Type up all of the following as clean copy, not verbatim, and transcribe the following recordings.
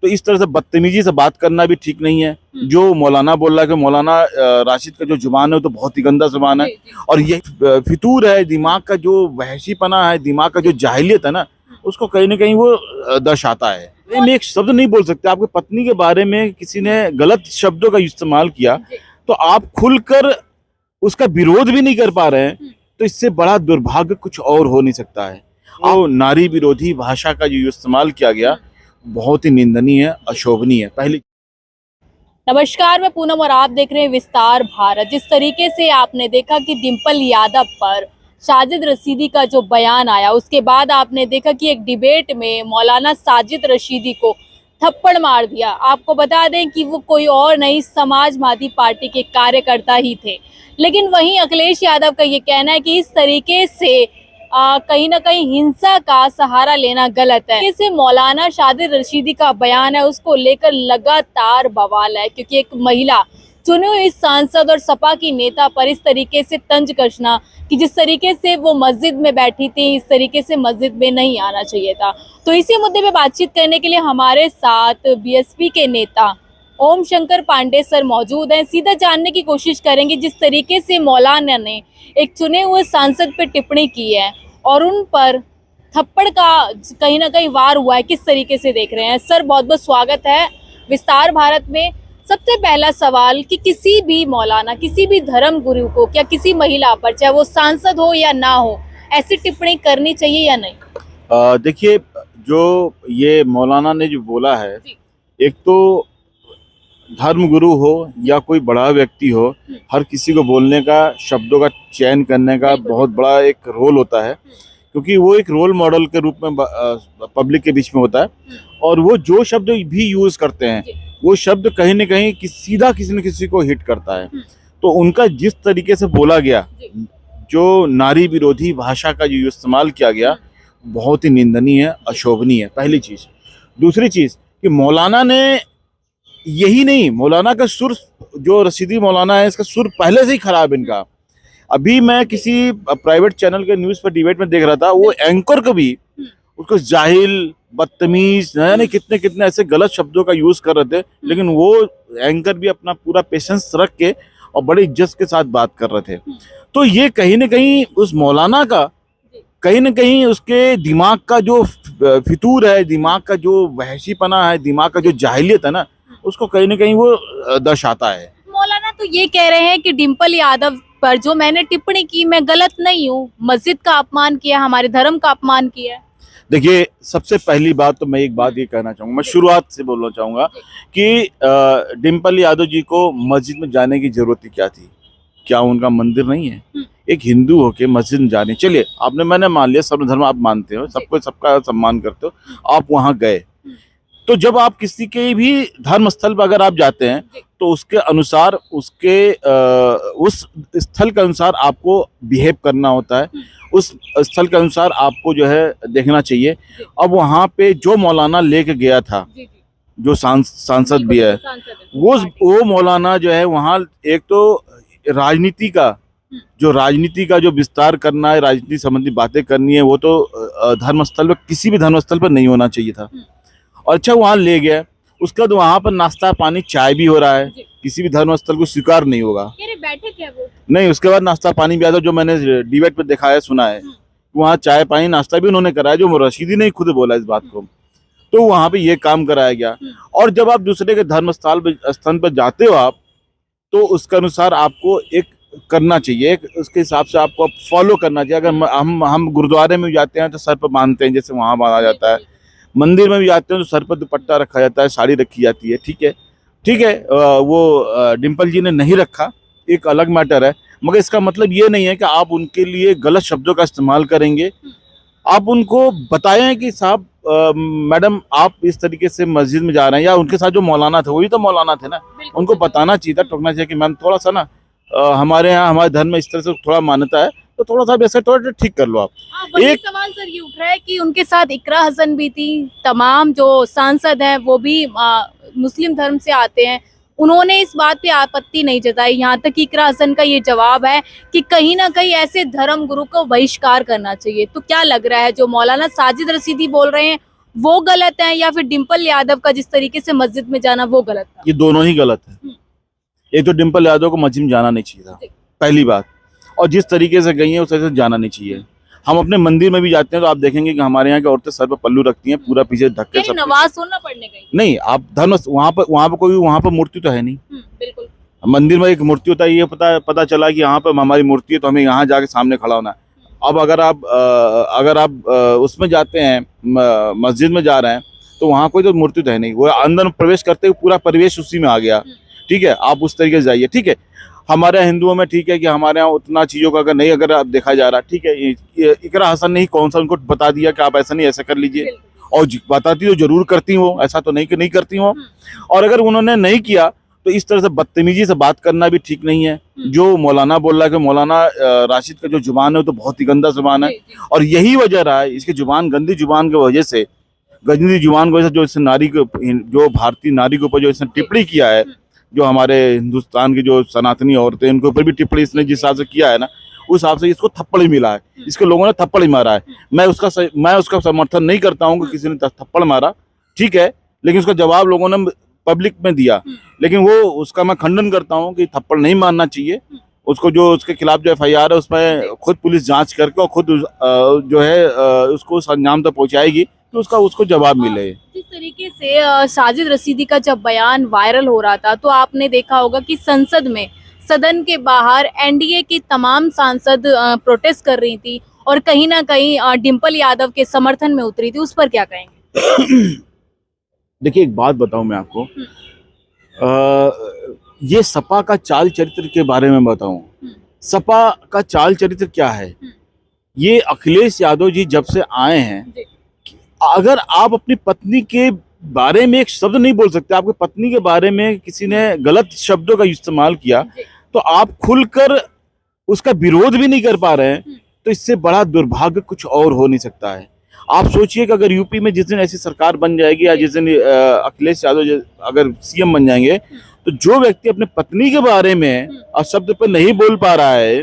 तो इस तरह से बदतमीजी से बात करना भी ठीक नहीं है। जो मौलाना बोल रहा है कि मौलाना राशिद का जो जुबान है वो तो बहुत ही गंदा जुबान है, और ये फितूर है, दिमाग का जो वहशीपना है, दिमाग का जो जाहिलियत है ना, उसको कहीं ना कहीं वो दर्शाता है। मैं एक शब्द नहीं बोल सकते, आपकी पत्नी के बारे में किसी ने गलत शब्दों का इस्तेमाल किया तो आप खुलकर उसका विरोध भी नहीं कर पा रहे हैं, तो इससे बड़ा दुर्भाग्य कुछ और हो नहीं सकता है। और नारी विरोधी भाषा का जो इस्तेमाल किया गया बहुत ही निंदनीय है, अशोभनीय है। पहली नमस्कार, मैं पूनम और आप देख रहे हैं विस्तार भारत। जिस तरीके से आपने देखा कि डिंपल यादव पर साजिद रशीदी का जो बयान आया, उसके बाद आपने देखा कि एक डिबेट में मौलाना साजिद रशीदी को थप्पड़ मार दिया। आपको बता दें कि वो कोई और नहीं, समाजवादी पार्टी के कार्यकर्ता ही थे। लेकिन वहीं अखिलेश यादव का ये कहना है कि इस तरीके से कहीं ना कहीं हिंसा का सहारा लेना गलत है। इसे मौलाना साजिद रशीदी का बयान है, उसको लेकर लगातार बवाल है, क्योंकि एक महिला चुने हुए इस सांसद और सपा की नेता पर इस तरीके से तंज कसना कि जिस तरीके से वो मस्जिद में बैठी थी, इस तरीके से मस्जिद में नहीं आना चाहिए था। तो इसी मुद्दे पे बातचीत करने के लिए हमारे साथ बीएसपी के नेता ओम शंकर पांडे सर मौजूद हैं। सीधा जानने की कोशिश करेंगे, जिस तरीके से मौलाना ने एक चुने हुए सांसद पर टिप्पणी की है और उन पर थप्पड़ का कहीं ना कहीं वार हुआ है, किस तरीके से देख रहे हैं। सर, बहुत बहुत स्वागत है विस्तार भारत में। सबसे पहला सवाल कि किसी भी मौलाना, किसी भी धर्म गुरु को, क्या किसी महिला पर, चाहे वो सांसद हो या ना हो, ऐसी टिप्पणी करनी चाहिए या नहीं? देखिए, जो ये मौलाना ने जो बोला है, एक तो धर्म गुरु हो या कोई बड़ा व्यक्ति हो, हर किसी को बोलने का, शब्दों का चयन करने का बहुत बड़ा एक रोल होता है, क्योंकि वो एक रोल मॉडल के रूप में पब्लिक के बीच में होता है। और वो जो शब्द भी यूज करते हैं, वो शब्द कहीं न कहीं सीधा किसी न किसी को हिट करता है। तो उनका जिस तरीके से बोला गया, जो नारी विरोधी भाषा का जो इस्तेमाल किया गया, बहुत ही निंदनीय है, अशोभनीय है। पहली चीज। दूसरी चीज कि मौलाना ने यही नहीं, मौलाना का सुर, जो रशीदी मौलाना है, इसका सुर पहले से ही खराब इनका। अभी मैं किसी प्राइवेट चैनल के न्यूज पर डिबेट में देख रहा था, वो एंकर को भी उसको जाहिल, बदतमीज, यानी कितने कितने ऐसे गलत शब्दों का यूज कर रहे थे, लेकिन वो एंकर भी अपना पूरा पेशेंस रख के और बड़ी इज्जत के साथ बात कर रहे थे। तो ये कहीं न कहीं उस मौलाना का, कहीं न कहीं उसके दिमाग का जो फितूर है, दिमाग का जो वहशीपना है, दिमाग का जो जाहिलियत है ना, उसको कहीं न कहीं वो दर्शाता है। मौलाना तो ये कह रहे हैं कि डिंपल यादव पर जो मैंने टिप्पणी की, मैं गलत नहीं हूँ, मस्जिद का अपमान किया, हमारे धर्म का अपमान किया। देखिए, सबसे पहली बात तो मैं एक बात ये कहना चाहूँगा, मैं शुरुआत से बोलना चाहूँगा कि डिंपल यादव जी को मस्जिद में जाने की जरूरत क्या थी? क्या उनका मंदिर नहीं है? एक हिंदू होके मस्जिद में जाने, चलिए मैंने मान लिया सर्व धर्म आप मानते हो, सबको सबका सम्मान करते हो, आप वहाँ गए, तो जब आप किसी के भी धर्म स्थल पर अगर आप जाते हैं, तो उसके अनुसार, उस स्थल के अनुसार आपको बिहेव करना होता है, उस स्थल के अनुसार आपको जो है देखना चाहिए। अब वहाँ पे जो मौलाना लेके गया था, जो सांसद भी है, वो मौलाना जो है वहाँ एक तो राजनीति का जो विस्तार करना है, राजनीति संबंधी बातें करनी है, वो तो धर्मस्थल पर, किसी भी धर्मस्थल पर नहीं होना चाहिए था। और अच्छा, वहाँ ले गया, उसके बाद वहाँ पर नाश्ता पानी चाय भी हो रहा है, किसी भी धर्मस्थल को स्वीकार नहीं होगा। बैठे क्या वो? नहीं, उसके बाद नाश्ता पानी भी आता, जो मैंने डिबेट पे देखा है, सुना है, वहाँ चाय पानी नाश्ता भी उन्होंने कराया, जो रशीदी ने खुद बोला इस बात को। तो वहाँ पे ये काम कराया गया। और जब आप दूसरे के धर्म स्थल पर जाते हो आप, तो उसके अनुसार आपको एक करना चाहिए, उसके हिसाब से आपको फॉलो करना चाहिए। अगर हम गुरुद्वारे में भी जाते हैं तो सर पर बांधते हैं, जैसे वहाँ बांधा जाता है, मंदिर में भी जाते हैं तो सर पर दुपट्टा रखा जाता है, साड़ी रखी जाती है, ठीक है। वो डिंपल जी ने नहीं रखा, एक अलग मैटर है, मगर इसका मतलब ये नहीं है कि आप उनके लिए गलत शब्दों का इस्तेमाल करेंगे। आप उनको बताएं कि साहब, मैडम, आप इस तरीके से मस्जिद में जा रहे हैं, या उनके साथ जो मौलाना थे, वही तो मौलाना थे ना, उनको बताना चाहिए था, टोकना चाहिए कि मैम थोड़ा सा ना, हमारे यहाँ, हमारे धर्म में इस तरह से थोड़ा मान्यता है, तो थोड़ा सा वैसे थोड़ा ठीक कर लो आप। एक सवाल सर ये उठ रहा है कि उनके साथ इकरा हसन भी थी, तमाम जो सांसद हैं वो भी मुस्लिम धर्म से आते हैं, उन्होंने इस बात पे आपत्ति नहीं जताई। यहाँ तक कि इकरा हसन का ये जवाब है कि कहीं ना कहीं ऐसे धर्म गुरु को बहिष्कार करना चाहिए। तो क्या लग रहा है, जो मौलाना साजिद रशीदी बोल रहे हैं वो गलत है या फिर डिम्पल यादव का जिस तरीके से मस्जिद में जाना वो गलत था? ये दोनों ही गलत है। एक तो डिम्पल यादव को मस्जिद में जाना नहीं चाहिए था, पहली बात, और जिस तरीके से गई है उस तरीके से जाना नहीं चाहिए। हम अपने मंदिर में भी जाते हैं तो आप देखेंगे कि हमारे यहाँ की औरतें सर पर पल्लू रखती हैं, पूरा पीछे ढक के। नमाज सुनना पढ़ने गई नहीं, आप धर्म वहाँ पर कोई वहाँ पर मूर्ति तो है नहीं। बिल्कुल। मंदिर में एक मूर्ति होता है, ये पता चला कि यहाँ पर हमारी मूर्ति है तो हमें यहाँ जाके सामने खड़ा होना है। अब अगर आप उसमें जाते हैं, मस्जिद में जा रहे हैं, तो वहाँ कोई तो मूर्ति तो है नहीं, वो अंदर प्रवेश करते हुए पूरा परिवेश उसी में आ गया। ठीक है, आप उस तरीके से जाइए। ठीक है, हमारे हिंदुओं में ठीक है कि हमारे यहाँ उतना चीज़ों का अगर नहीं अगर आप देखा जा रहा, ठीक है, इकरा हसन ने ही कौन सा उनको बता दिया कि आप ऐसा नहीं ऐसा कर लीजिए, और बताती तो जरूर करती हो, ऐसा तो नहीं कि नहीं करती हो। और अगर उन्होंने नहीं किया तो इस तरह से बदतमीजी से बात करना भी ठीक नहीं है। जो मौलाना बोल रहा है कि मौलाना राशिद का जो जुबान है वो तो बहुत ही गंदा जुबान है, और यही वजह रहा है इसकी जुबान, गंदी जुबान की वजह से, गंदी जुबान की वजह से जो इसने नारी को, जो भारतीय नारी के ऊपर जो इसने टिप्पणी किया है, जो हमारे हिंदुस्तान की जो सनातनी औरतें उनके ऊपर भी टिप्पणी इसने जिस हिसाब से किया है ना, उस हिसाब से इसको थप्पड़ ही मिला है, इसके लोगों ने थप्पड़ ही मारा है। मैं उसका समर्थन नहीं करता हूँ कि किसी ने थप्पड़ मारा, ठीक है, लेकिन उसका जवाब लोगों ने पब्लिक में दिया, लेकिन वो उसका मैं खंडन करता हूँ कि थप्पड़ नहीं मारना चाहिए उसको। जो उसके खिलाफ जो FIR है उसमें खुद पुलिस जांच करके और खुद जो है उसको उस अंजाम तक पहुंचाएगी तो उसको जवाब मिले। जिस तरीके से साजिद रशीदी का जब बयान वायरल हो रहा था तो आपने देखा होगा कि संसद में, सदन के बाहर NDA की तमाम सांसद प्रोटेस्ट कर रही थी और कहीं ना कहीं डिम्पल यादव के समर्थन में उतरी थी, उस पर क्या कहेंगे? देखिए, एक बात बताऊं मैं आपको, ये सपा का चाल चरित्र के बारे में बताऊं। सपा का चाल चरित्र क्या है? ये अखिलेश यादव जी जब से आए हैं, अगर आप अपनी पत्नी के बारे में एक शब्द नहीं बोल सकते, आपकी पत्नी के बारे में किसी ने गलत शब्दों का इस्तेमाल किया तो आप खुलकर उसका विरोध भी नहीं कर पा रहे हैं, तो इससे बड़ा दुर्भाग्य कुछ और हो नहीं सकता है। आप सोचिए कि अगर यूपी में जिस दिन ऐसी सरकार बन जाएगी या जिस दिन अखिलेश यादव अगर CM बन जाएंगे, तो जो व्यक्ति अपने पत्नी के बारे में शब्द पर नहीं बोल पा रहा है,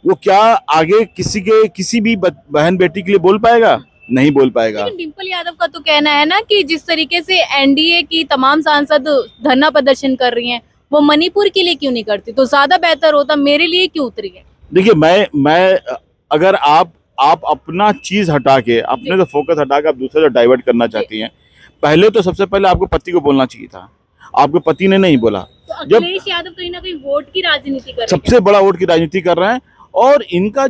वो क्या आगे किसी भी बहन बेटी के लिए बोल पाएगा? नहीं बोल पाएगा। लेकिन डिम्पल यादव का तो कहना है ना कि जिस तरीके से NDA की तमाम सांसद धरना प्रदर्शन कर रही हैं, वो मणिपुर के लिए क्यों नहीं करती? तो ज्यादा बेहतर होता, मेरे लिए क्यों उतरी है? देखिए, मैं अगर आप अपना चीज हटा के, अपने से फोकस हटा के आप दूसरे से डाइवर्ट करना चाहती हैं, पहले तो सबसे पहले आपको पति को बोलना चाहिए था, आपके पति ने नहीं बोला। तो अखिलेश यादव कहीं ना कहीं वोट की राजनीति कर रहे हैं, सबसे बड़ा वोट की राजनीति कर रहे हैं। और इनका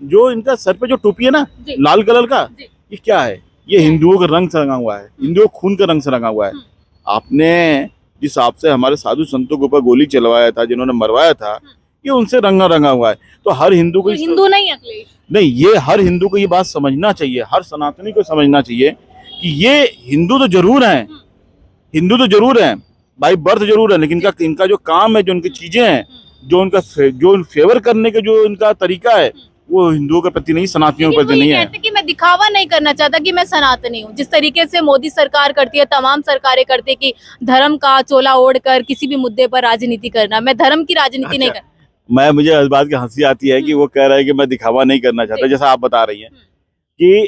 जो इनका सर पे जो टोपी है ना लाल कलर का, ये क्या है? ये हिंदुओं के रंग से रंगा हुआ है, हिंदुओं खून के रंग से रंगा हुआ है। आपने जिस हिसाब से हमारे साधु संतों के ऊपर गोली चलवाया था, जिन्होंने मरवाया था, ये उनसे रंगा हुआ है। तो हर हिंदू को, हिंदू नहीं अखिलेश नहीं, ये हर हिंदू को ये बात समझना चाहिए, हर सनातनी को समझना चाहिए कि ये हिंदू तो जरूर हैं, हिंदू तो जरूर हैं, बाई बर्थ जरूर है, लेकिन इनका जो काम है, जो उनकी चीजें हैं, जो फेवर करने का जो इनका तरीका है, वो हिंदुओं के प्रति नहीं, सनातनियों के प्रति नहीं है। कहते कि मैं दिखावा नहीं करना चाहता कि मैं सनातनी हूँ, जिस तरीके से मोदी सरकार करती है, तमाम सरकारें करती है कि धर्म का चोला ओढ़कर किसी भी मुद्दे पर राजनीति करना, मैं धर्म की राजनीति नहीं करना। मुझे इस बात की हंसी आती है कि वो कह रहा है कि मैं दिखावा नहीं करना चाहता, जैसा आप बता रही हैं कि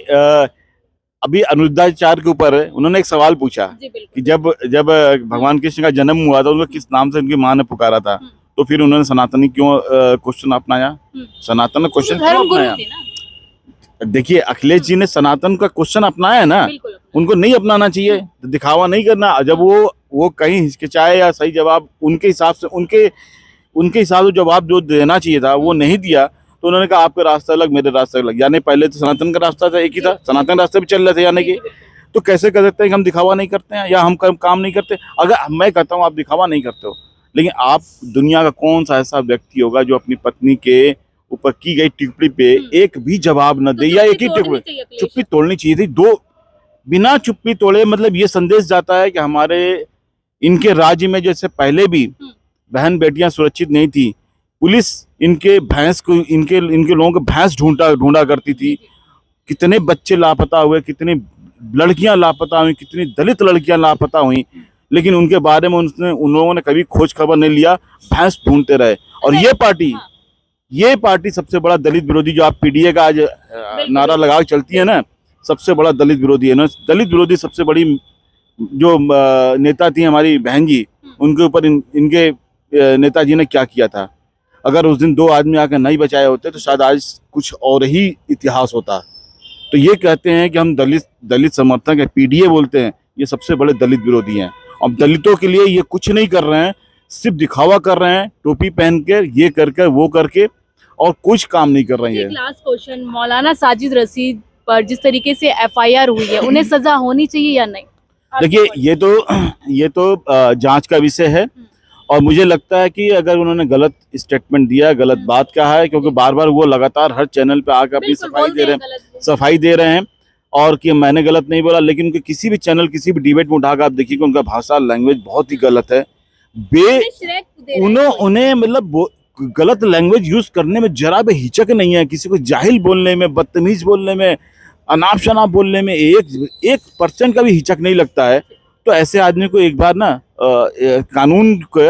अभी अनुरुद्धाचार्य के ऊपर उन्होंने एक सवाल पूछा कि जब भगवान कृष्ण का जन्म हुआ था, उनको किस नाम से उनकी माँ ने पुकारा था, तो फिर उन्होंने सनातनी क्यों क्वेश्चन अपनाया? सनातन क्वेश्चन क्यों अपनाया? देखिए, अखिलेश जी ने सनातन का क्वेश्चन अपनाया है ना, उनको नहीं अपनाना चाहिए, दिखावा नहीं करना। जब वो कहीं हिचकिचाए या सही जवाब उनके हिसाब से जवाब जो देना चाहिए था वो नहीं दिया, तो उन्होंने कहा आपका रास्ता अलग, मेरे रास्ता अलग। यानी पहले तो सनातन का रास्ता था, एक ही था, सनातन रास्ते पे चल रहे थे, यानी कि तो कैसे कर सकते हैं कि हम दिखावा नहीं करते हैं या हम काम नहीं करते? अगर मैं कहता हूँ आप दिखावा नहीं करते हो, लेकिन आप दुनिया का कौन सा ऐसा व्यक्ति होगा जो अपनी पत्नी के ऊपर की गई टिप्पणी पे एक भी जवाब न दे, या एक ही टिप्पणी? चुप्पी तोड़नी चाहिए थी। दो बिना चुप्पी तोड़े, मतलब ये संदेश जाता है कि हमारे इनके राज्य में जैसे पहले भी बहन बेटियां सुरक्षित नहीं थी, पुलिस इनके लोगों को भैंस ढूंढा करती थी। कितने बच्चे लापता हुए, कितनी लड़कियां लापता हुई, कितनी दलित लड़कियां लापता हुई, लेकिन उनके बारे में उन लोगों ने कभी खोज खबर नहीं लिया, भैंस ढूंढते रहे। और ये पार्टी सबसे बड़ा दलित विरोधी, जो आप PDA का आज नारा लगा चलती है ना, सबसे बड़ा दलित विरोधी है। दलित विरोधी सबसे बड़ी जो नेता थी हमारी बहन जी, उनके ऊपर इनके नेताजी ने क्या किया था। अगर उस दिन 2 आदमी आकर नहीं बचाए होते तो शायद आज कुछ और ही इतिहास होता। तो ये कहते हैं कि हम दलित समर्थक है, पीडीए बोलते हैं, ये सबसे बड़े दलित विरोधी हैं। अब दलितों के लिए ये कुछ नहीं कर रहे हैं, सिर्फ दिखावा कर रहे हैं, टोपी पहन कर, ये करके वो करके, और कुछ काम नहीं कर रहे हैं। लास्ट क्वेश्चन, मौलाना साजिद रशीद पर जिस तरीके से एफआईआर हुई है, उन्हें सजा होनी चाहिए या नहीं? देखिए, ये तो जांच का विषय है, और मुझे लगता है कि अगर उन्होंने गलत स्टेटमेंट दिया, गलत बात कहा है, क्योंकि बार बार वो लगातार हर चैनल पे आकर अपनी सफाई दे रहे हैं और कि मैंने गलत नहीं बोला, लेकिन उनके किसी भी चैनल, किसी भी डिबेट में उठाकर आप देखिए कि उनका भाषा, लैंग्वेज बहुत ही गलत है। उन्हें मतलब गलत लैंग्वेज यूज करने में जरा भी हिचक नहीं है, किसी को जाहिल बोलने में, बदतमीज बोलने में, अनाप शनाप बोलने में 1% का भी हिचक नहीं लगता है। तो ऐसे आदमी को एक बार ना कानून के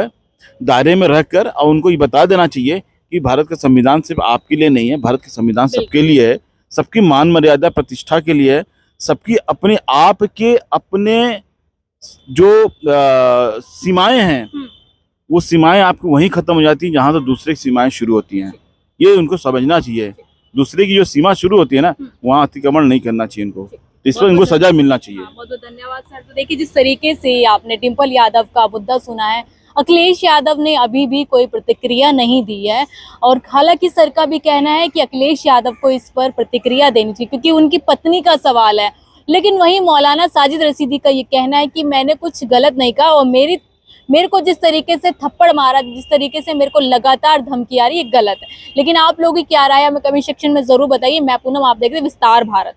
दायरे में रहकर और उनको ये बता देना चाहिए कि भारत का संविधान सिर्फ आपके लिए नहीं है, भारत का संविधान सबके लिए है, सबकी मान मर्यादा प्रतिष्ठा के लिए है, सबकी अपने आप के अपने जो सीमाएं हैं, वो सीमाएं आपकी वहीं खत्म हो जाती हैं जहां से दूसरे की सीमाएं शुरू होती हैं। ये उनको समझना चाहिए, दूसरे की जो सीमा शुरू होती है ना, वहाँ अतिक्रमण नहीं करना चाहिए इनको, इस पर इनको सजा मिलना चाहिए। बहुत बहुत धन्यवाद सर। तो देखिए, जिस तरीके से आपने डिंपल यादव का मुद्दा सुना है, अखिलेश यादव ने अभी भी कोई प्रतिक्रिया नहीं दी है, और हालांकि सर का भी कहना है कि अखिलेश यादव को इस पर प्रतिक्रिया देनी चाहिए क्योंकि उनकी पत्नी का सवाल है। लेकिन वहीं मौलाना साजिद रशीदी का ये कहना है कि मैंने कुछ गलत नहीं कहा, और मेरे को जिस तरीके से थप्पड़ मारा, जिस तरीके से मेरे को लगातार धमकी आ रही है, गलत है। लेकिन आप लोगों की क्या राय है, हमें कमेंट सेक्शन में जरूर बताइए। मैं पूनम, आप देख रहे हैं विस्तार भारत।